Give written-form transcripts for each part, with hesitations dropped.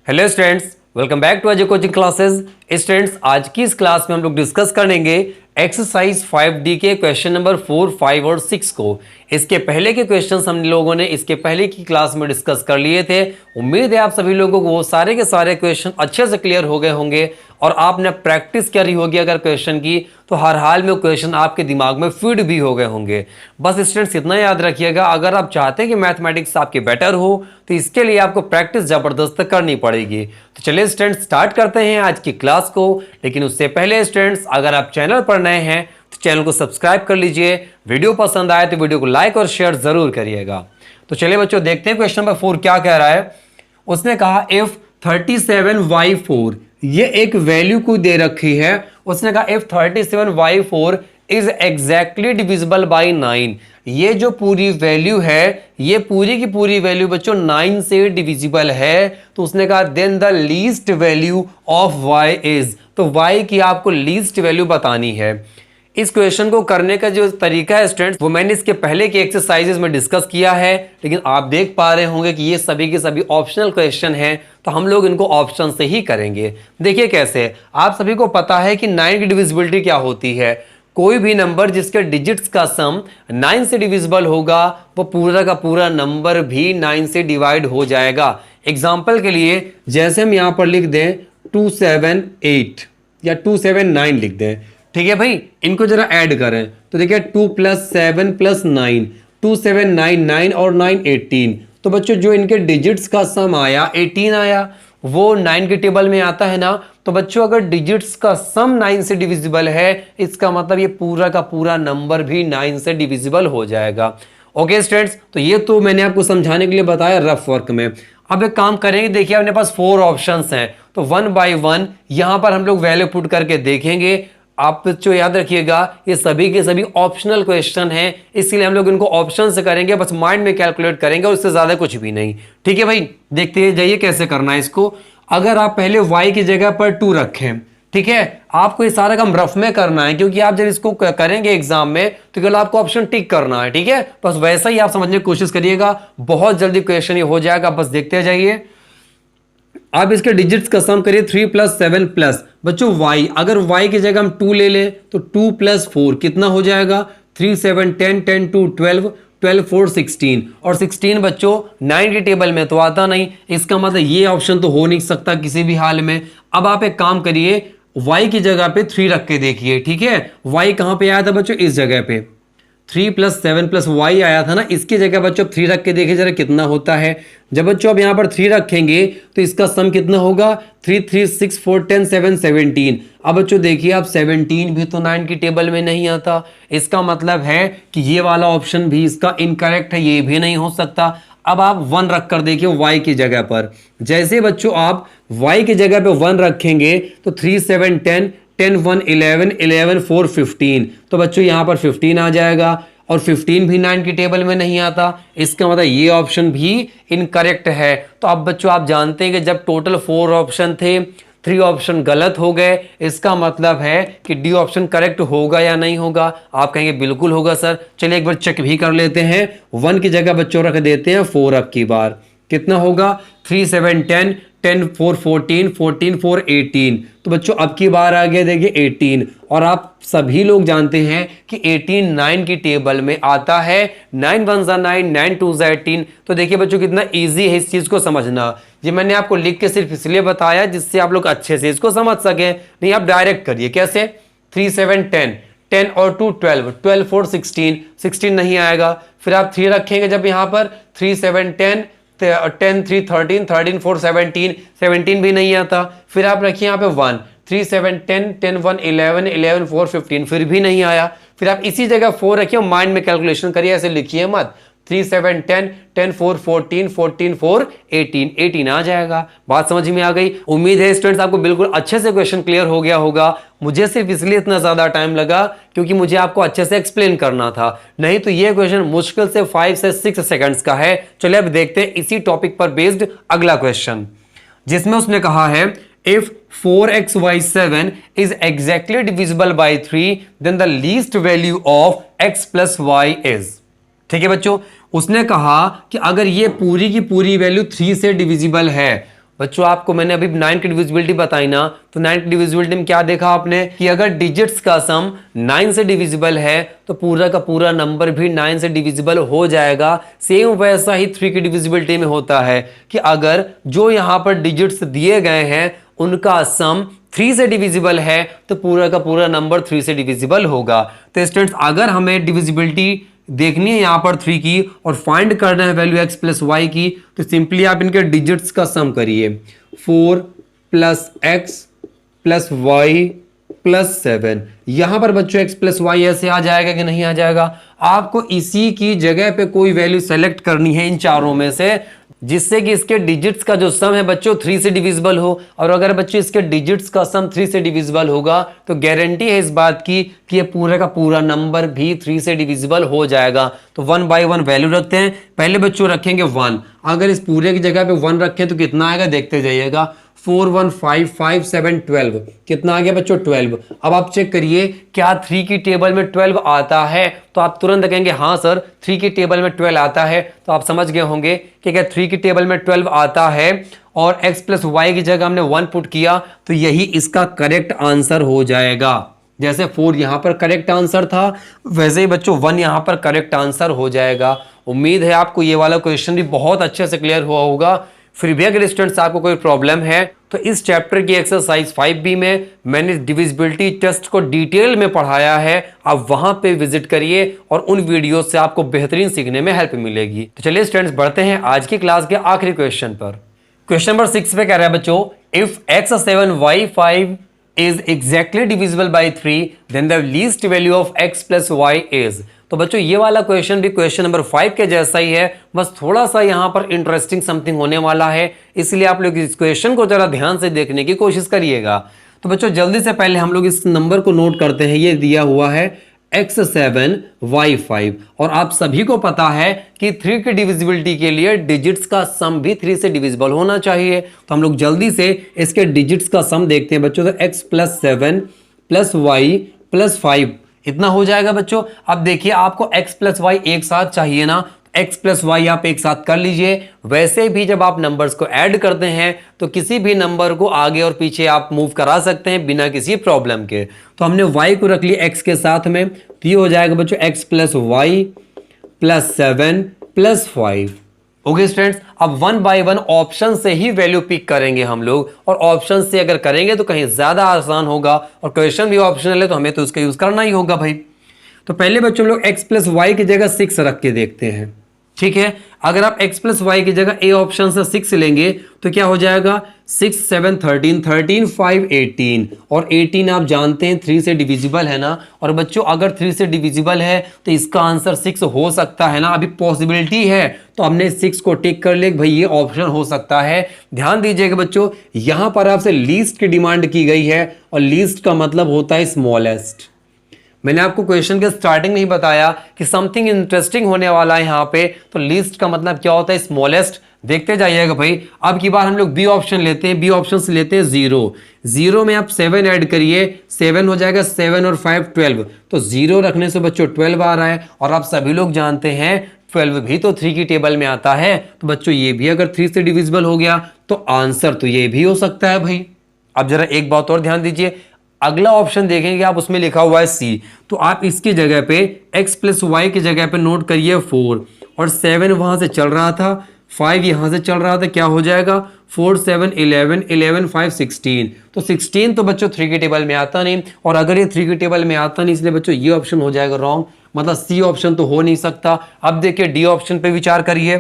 Hello students, welcome back to Ajay coaching classes. Students, आज की इस क्लास में हम लोग डिस्कस करेंगे एक्सरसाइज 5D के क्वेश्चन नंबर 4, 5 और 6 को। इसके पहले के क्वेश्चंस हम लोगों ने इसके पहले की क्लास में डिस्कस कर लिए थे। उम्मीद है आप सभी लोगों को वो सारे के सारे क्वेश्चन अच्छे से क्लियर हो गए होंगे और आपने प्रैक्टिस करी होगी अगर क्वेश्चन की, तो हर हाल में क्वेश्चन आपके दिमाग में फिट भी हो गए होंगे। बस स्टूडेंट्स इतना याद रखिएगा, अगर आप चाहते हैं कि मैथमेटिक्स आपके बेटर हो तो इसके लिए आपको प्रैक्टिस जबरदस्त करनी पड़ेगी। तो चलिए स्टूडेंट्स स्टार्ट करते हैं आज की क्लास को। लेकिन उससे पहले स्टूडेंट्स, अगर आप चैनल पर नए हैं तो चैनल को सब्सक्राइब कर लीजिए। वीडियो पसंद आए तो वीडियो को लाइक और शेयर जरूर करिएगा। तो चलिए बच्चों देखते हैं क्वेश्चन नंबर 4 क्या कह रहा है। उसने कहा इफ 37y4, ये एक वैल्यू को दे रखी है। उसने कहा if 37y4 is exactly divisible by 9। ये जो पूरी वैल्यू है, ये पूरी की पूरी वैल्यू बच्चों 9 से डिविजिबल है। तो उसने कहा then the least value of y is, तो y की आपको लीस्ट वैल्यू बतानी है। इस क्वेश्चन को करने का जो तरीका है स्टूडेंट्स, वो मैंने इसके पहले के एक्सरसाइजेस में डिस्कस किया है, लेकिन आप देख पा रहे होंगे कि ये सभी के सभी ऑप्शनल क्वेश्चन हैं, तो हम लोग इनको ऑप्शन से ही करेंगे। देखिए कैसे, आप सभी को पता है कि 9 की डिविजिबिलिटी क्या होती है। कोई भी नंबर जिसके डिजिट्स का सम 9 से डिविजिबल होगा, वो पूरा का पूरा नंबर भी 9 से डिवाइड हो जाएगा। एग्जाम्पल के लिए जैसे हम यहां पर लिख दें 278 या 279 लिख दें, ठीक है भाई। इनको जरा ऐड करें तो देखिए 2 + 7 + 9, 2 7 9 9 और 9 18। तो बच्चों जो इनके डिजिट्स का सम आया 18 आया, वो 9 के टेबल में आता है ना। तो बच्चों अगर डिजिट्स का सम 9 से डिविजिबल है, इसका मतलब ये पूरा का पूरा नंबर भी 9 से डिविजिबल हो जाएगा। ओके स्टूडेंट्स, तो ये तो मैंने आपको समझाने के लिए बताया रफ वर्क में। अब एक काम करेंगे, देखिए अपने पास 4 ऑप्शंस हैं, तो 1 बाय 1 यहां पर हम लोग वैल्यू पुट करके देखेंगे। आप बच्चों याद रखिएगा ये सभी के सभी ऑप्शनल क्वेश्चन हैं, इसीलिए हम लोग इनको ऑप्शन से करेंगे, बस माइंड में कैलकुलेट करेंगे और उससे ज्यादा कुछ भी नहीं। ठीक है भाई, देखते जाइए कैसे करना है इसको। अगर आप पहले y की जगह पर 2 रखें, ठीक है, आपको ये सारा काम रफ में करना है, क्योंकि आप जब इसको करेंगे एग्जाम में तो केवल आपको ऑप्शन टिक करना है। ठीक है, बस वैसा ही आप समझने की कोशिश करिएगा, बहुत जल्दी क्वेश्चन ये हो जाएगा, बस देखते जाइए। आप इसके डिजिट्स का सम करिए 3 + 7 प्लस बच्चों y, अगर y की जगह हम 2 ले लें तो 2 + 4 कितना हो जाएगा, 3 7 10 10 2 12 12 4 16, और 16 बच्चों 9 के टेबल में तो आता नहीं, इसका मतलब ये ऑप्शन तो हो नहीं सकता किसी भी हाल में। अब आप एक काम करिए, y की जगह पे 3 रख के देखिए। ठीक है, y कहां पे आया था बच्चों, इस जगह पे 3 + 7 + y आया था ना, इसकी जगह बच्चों 3 रख के देखिए जरा कितना होता है। जब बच्चों अब यहां पर 3 रखेंगे तो इसका सम कितना होगा, 3 3 6 4 10 7 17। अब बच्चों देखिए, अब 17 भी तो 9 की टेबल में नहीं आता, इसका मतलब है कि ये वाला ऑप्शन भी इसका इनकरेक्ट है, ये भी नहीं हो सकता। अब आप 1 रख कर देखिए y की जगह पर। जैसे बच्चों आप y की जगह पे 1 रखेंगे तो 3 7 10 10 1 11 11 4 15, तो बच्चों यहां पर 15 आ जाएगा, और 15 भी 9 की टेबल में नहीं आता, इसका मतलब ये ऑप्शन भी इनकरेक्ट है। तो अब बच्चों आप जानते हैं कि जब टोटल 4 ऑप्शन थे, 3 ऑप्शन गलत हो गए, इसका मतलब है कि डी ऑप्शन करेक्ट होगा या नहीं होगा। आप कहेंगे बिल्कुल होगा सर। चलिए एक बार चेक भी कर लेते हैं। 1 की जगह बच्चों रख देते हैं 4, अब की बार कितना होगा, 3 7 10 10 4 14 14 4 18, तो बच्चों अब की बार आ गया देखिए 18, और आप सभी लोग जानते हैं कि 18 9 की टेबल में आता है। 9 1 = 9 9 2 = 18। तो देखिए बच्चों कितना इजी है इस चीज को समझना। ये मैंने आपको लिख के सिर्फ इसलिए बताया जिससे आप लोग अच्छे से इसको समझ सकें, नहीं आप डायरेक्ट करिए। कैसे, 3 7 10 10 और 2 12 12 4 16 16 नहीं आएगा, फिर आप 3 रखेंगे जब यहां पर 3 7 10 10 3 13 13 4 17 17 भी नहीं आता, फिर आप रखिए यहाँ पे 1 3 7 10 10 1 11 11 4 15, फिर भी नहीं आया, फिर आप इसी जगह 4 रखिए, माइंड में कैलकुलेशन करिए, ऐसे लिखिए मत। 3 7 10 10 4 14 14 4 18 18 आ जाएगा। बात समझ में आ गई। उम्मीद है स्टूडेंट्स आपको बिल्कुल अच्छे से क्वेश्चन क्लियर हो गया होगा। मुझे सिर्फ इसलिए इतना ज्यादा टाइम लगा क्योंकि मुझे आपको अच्छे से एक्सप्लेन करना था, नहीं तो ये क्वेश्चन मुश्किल से 5 से 6 सेकंड्स का है। चलिए अब देखते हैं इसी टॉपिक पर बेस्ड अगला क्वेश्चन, जिसमें उसने कहा है if 4xy7 is exactly divisible by 3 then the least value of x plus y is। ठीक है बच्चों, उसने कहा कि अगर ये पूरी की पूरी वैल्यू 3 से डिविजिबल है बच्चों आपको मैंने अभी 9 की डिविजिबिलिटी बताई ना, तो 9 की डिविजिबिलिटी में क्या देखा आपने कि अगर डिजिट्स का सम 9 से डिविजिबल है तो पूरा का पूरा नंबर भी 9 से डिविजिबल हो जाएगा। सेम वैसा ही 3 की डिविजिबिलिटी में होता है कि अगर जो यहां पर डिजिट्स दिए गए हैं उनका सम 3 से डिविजिबल है तो पूरा का पूरा नंबर 3 से डिविजिबल होगा। तो स्टूडेंट्स अगर हमें डिविजिबिलिटी देखनी है यहां पर 3 की और फाइंड करना है वैल्यू x प्लस वाई की, तो सिंपली आप इनके डिजिट्स का सम करिए। 4 plus x plus y plus 7। यहां पर बच्चों x प्लस वाई ऐसे आ जाएगा कि नहीं आ जाएगा? आपको इसी की जगह पे कोई वैल्यू सेलेक्ट करनी है इन चारों में से, जिससे कि इसके डिजिट्स का जो सम है बच्चों 3 से डिविजिबल हो। और अगर बच्चों इसके डिजिट्स का सम 3 से डिविजिबल होगा तो गारंटी है इस बात की कि ये पूरा का पूरा नंबर भी 3 से डिविजिबल हो जाएगा। तो 1 बाय 1 वैल्यू रखते हैं। पहले बच्चों रखेंगे 1। अगर इस पूरे की जगह पे 1 रखें तो कितना आएगा देखते जाइएगा। 4 1 5 5 7 12। कितना आ गया बच्चों? 12। अब आप चेक करिए क्या 3 की टेबल में 12 आता है? तो आप तुरंत कहेंगे हाँ सर 3 की टेबल में 12 आता है। तो आप समझ गए होंगे कि क्या 3 की टेबल में 12 आता है और x प्लस वाई की जगह हमने 1 पुट किया तो यही इसका करेक्ट आंसर हो जाएगा। जैसे 4 यहां पर करेक्ट आंसर था वैसे ही बच्चों 1 यहां पर करेक्ट आंसर हो जाएगा। उम्मीद है आपको ये वाला क्वेश्चन भी बहुत अच्छे से क्लियर हुआ होगा। फिर भी अगर स्टूडेंट्स आपको कोई प्रॉब्लम है तो इस चैप्टर की एक्सरसाइज 5B में मैंने डिविजिबिलिटी टेस्ट को डिटेल में पढ़ाया है, आप वहां पे विजिट करिए और उन वीडियो से आपको बेहतरीन सीखने में हेल्प मिलेगी। तो चलिए स्टूडेंट्स बढ़ते हैं आज की क्लास के आखिरी क्वेश्चन पर। क्वेश्चन नंबर 6 पे कह रहा है बच्चों, if x7 y5 is exactly divisible by 3 then the least value of x plus y is। तो बच्चों ये वाला क्वेश्चन भी क्वेश्चन नंबर 5 के जैसा ही है, बस थोड़ा सा यहां पर इंटरेस्टिंग समथिंग होने वाला है, इसलिए आप लोग इस क्वेश्चन को जरा ध्यान से देखने की कोशिश करिएगा। तो बच्चों जल्दी से पहले हम लोग इस नंबर को नोट करते हैं। ये दिया हुआ है x7 y5 और आप सभी को पता है कि 3 की डिविजिबिलिटी के लिए डिजिट्स का सम भी 3 से डिविजिबल होना चाहिए। तो हम लोग जल्दी से इसके डिजिट्स का सम देखते हैं बच्चों। तो x plus 7 plus y plus 5 इतना हो जाएगा बच्चों। अब देखिए आपको x प्लस वाई एक साथ चाहिए ना, x प्लस वाई आप एक साथ कर लीजिए। वैसे भी जब आप नंबर्स को ऐड करते हैं तो किसी भी नंबर को आगे और पीछे आप मूव करा सकते हैं बिना किसी प्रॉब्लम के। तो हमने y को रख लिया x के साथ में, तो ये हो जाएगा बच्चों x plus y plus 7 plus 5। Okay students, अब 1 बाय 1 ऑप्शन से ही वैल्यू पिक करेंगे हम लोग, और ऑप्शन से अगर करेंगे तो कहीं ज्यादा आसान होगा और क्वेश्चन भी ऑप्शनल है तो हमें तो उसका यूज करना ही होगा भाई। तो पहले बच्चों लोग x प्लस वाई की जगह 6 रख के देखते हैं। ठीक है, अगर आप x प्लस वाई की जगह ए ऑप्शन से 6 लेंगे तो क्या हो जाएगा? 6 7 13 13 5 18 और 18 आप जानते हैं 3 से डिविजिबल है ना। और बच्चों अगर 3 से डिविजिबल है तो इसका आंसर 6 हो सकता है ना, अभी पॉसिबिलिटी है तो हमने 6 को टिक कर लिया भाई ये ऑप्शन हो सकता है। ध्यान दीजिएगा बच्चों यहां पर आपसे लीस्ट की डिमांड की गई है और लीस्ट का मतलब होता है स्मॉलेस्ट। मैंने आपको क्वेश्चन के स्टार्टिंग में ही बताया कि समथिंग इंटरेस्टिंग होने वाला है यहाँ पे। तो लिस्ट का मतलब क्या होता है? स्मॉलेस्ट। देखते जाइएगा भाई। अब की बार हम लोग बी ऑप्शन लेते हैं। बी ऑप्शन से लेते हैं 0। 0 में आप 7 ऐड करिए, 7 हो जाएगा 7 और 5 12। तो 0 रखने से बच्चों 12 आ रहा है और आप सभी लोग जानते हैं 12 भी तो 3 की टेबल में आता है। तो बच्चों ये भी अगर 3 से डिविजिबल हो गया तो आंसर तो ये भी हो सकता है भाई। अब जरा एक बात और ध्यान दीजिए, अगला ऑप्शन देखेंगे आप उसमें लिखा हुआ है सी। तो आप इसकी जगह पे x प्लस वाई की जगह पे नोट करिए 4 और 7 वहां से चल रहा था, 5 यहां से चल रहा था, क्या हो जाएगा? 4 7 11 11 5 16। तो 16 तो बच्चों 3 की टेबल में आता नहीं, और अगर ये 3 की टेबल में आता नहीं इसलिए बच्चों ये ऑप्शन हो जाएगा रॉन्ग, मतलब सी ऑप्शन तो हो नहीं सकता। अब देखिए डी ऑप्शन पे विचार करिए।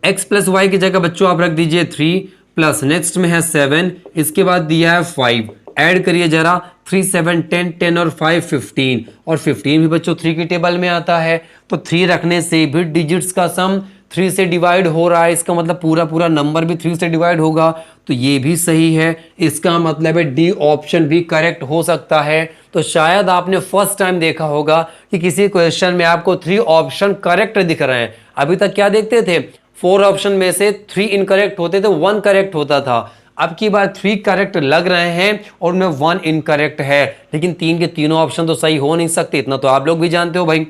x प्लस वाई की जगह बच्चों आप रख दीजिए 3 प्लस नेक्स्ट में है 7, इसके बाद दिया है 5, ऐड करिए जरा 3 7 10 10 और 5 15 और 15 भी बच्चों 3 की टेबल में आता है। तो 3 रखने से भी डिजिट्स का सम 3 से डिवाइड हो रहा है, इसका मतलब पूरा पूरा नंबर भी 3 से डिवाइड होगा। तो ये भी सही है, इसका मतलब है डी ऑप्शन भी करेक्ट हो सकता है। तो शायद आपने फर्स्ट टाइम देखा होगा कि किसी क्वेश्चन में आपको 3 ऑप्शन करेक्ट दिख रहे हैं। अभी तक क्या देखते थे? 4 ऑप्शन में से 3 इनकरेक्ट होते थे, 1 करेक्ट होता था। अब की बार 3 करेक्ट लग रहे हैं और उनमें 1 इनकरेक्ट है, लेकिन 3 के तीनों ऑप्शन तो सही हो नहीं सकते, इतना तो आप लोग भी जानते हो भाई।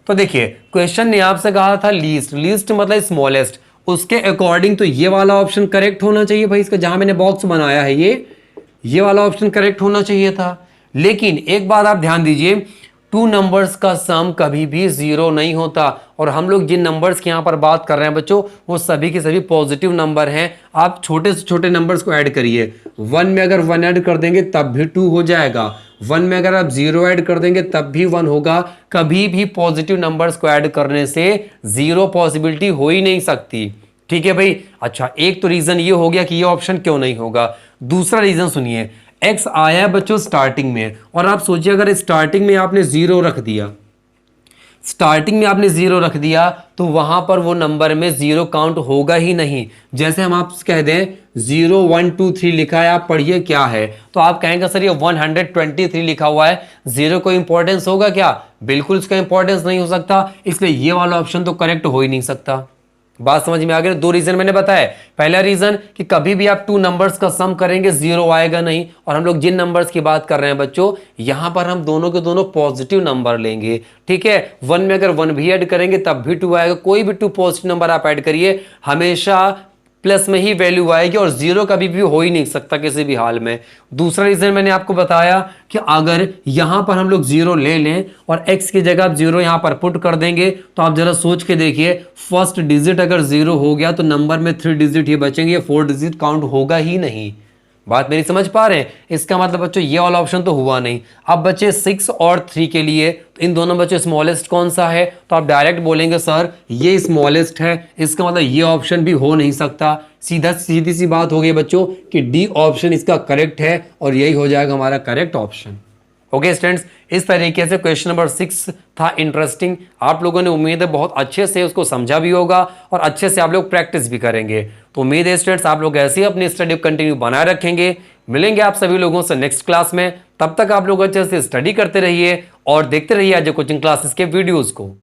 तो देखिए क्वेश्चन ने आपसे कहा था लीस्ट, लीस्ट मतलब स्मॉलेस्ट, उसके अकॉर्डिंग तो ये वाला ऑप्शन करेक्ट होना चाहिए भाई, इसका जहां मैंने बॉक्स बनाया है ये वाला ऑप्शन करेक्ट होना चाहिए था। लेकिन एक बात आप ध्यान दीजिए, टू नंबर्स का सम कभी भी जीरो नहीं होता, और हम लोग जिन नंबर्स की यहां पर बात कर रहे हैं बच्चों वो सभी के सभी पॉजिटिव नंबर हैं। आप छोटे से छोटे नंबर्स को ऐड करिए, 1 में अगर 1 ऐड कर देंगे तब भी 2 हो जाएगा, 1 में अगर आप 0 ऐड कर देंगे तब भी 1 होगा। कभी भी पॉजिटिव नंबर्स को ऐड करने से जीरो पॉसिबिलिटी हो ही नहीं सकती। ठीक है भाई। अच्छा, एक तो रीजन ये हो गया कि ये ऑप्शन क्यों नहीं होगा। दूसरा रीजन सुनिए, x आया है बच्चों स्टार्टिंग में, और आप सोचिए अगर स्टार्टिंग में आपने 0 रख दिया, स्टार्टिंग में आपने 0 रख दिया तो वहां पर वो नंबर में 0 काउंट होगा ही नहीं। जैसे हम आप कह दें 0 1 2 3 लिखा है, आप पढ़िए क्या है, तो आप कहेंगे सर ये 123 लिखा हुआ है, 0 को इंपॉर्टेंस होगा क्या? बिल्कुल इसका इंपॉर्टेंस नहीं हो सकता, इसलिए ये वाला ऑप्शन तो करेक्ट हो ही नहीं सकता। बात समझ में आ गई? 2 रीजन मैंने बताया। पहला रीजन कि कभी भी आप 2 नंबर्स का सम करेंगे 0 आएगा नहीं, और हम लोग जिन नंबर्स की बात कर रहे हैं बच्चों यहां पर हम दोनों के दोनों पॉजिटिव नंबर लेंगे। ठीक है, 1 में अगर 1 भी ऐड करेंगे तब भी 2 आएगा, कोई भी 2 पॉजिटिव नंबर आप ऐड करिए हमेशा प्लस में ही वैल्यू आएगी, और 0 कभी भी हो ही नहीं सकता किसी भी हाल में। दूसरा रीजन मैंने आपको बताया कि अगर यहां पर हम लोग 0 ले लें और x की जगह आप 0 यहां पर पुट कर देंगे, तो आप जरा सोच के देखिए, फर्स्ट डिजिट अगर 0 हो गया तो नंबर में 3 डिजिट ही बचेंगे, 4 डिजिट काउंट होगा ही नहीं। बात मेरी समझ पा रहे हैं? इसका मतलब बच्चों ये वाला ऑप्शन तो हुआ नहीं। अब बच्चे 6 और 3 के लिए, तो इन दोनों बच्चों स्मॉलेस्ट कौन सा है, तो आप डायरेक्ट बोलेंगे सर ये स्मॉलेस्ट है, इसका मतलब ये ऑप्शन भी हो नहीं सकता। सीधी सी बात हो गई बच्चों कि डी ऑप्शन इसका करेक्ट है, और यही हो जाएगा हमारा करेक्ट ऑप्शन। ओके स्टूडेंट्स, इस तरीके से क्वेश्चन नंबर 6 था इंटरेस्टिंग। आप लोगों ने उम्मीद है बहुत अच्छे से उसको समझा भी होगा और अच्छे से आप लोग प्रैक्टिस भी करेंगे। तो उम्मीद है स्टूडेंट्स आप लोग ऐसे ही अपनी स्टडी कंटिन्यू बनाए रखेंगे। मिलेंगे आप सभी लोगों से नेक्स्ट क्लास में, तब तक आप लोग अच्छे से स्टडी करते रहिए और देखते रहिए आज कोचिंग क्लासेस के वीडियोस को।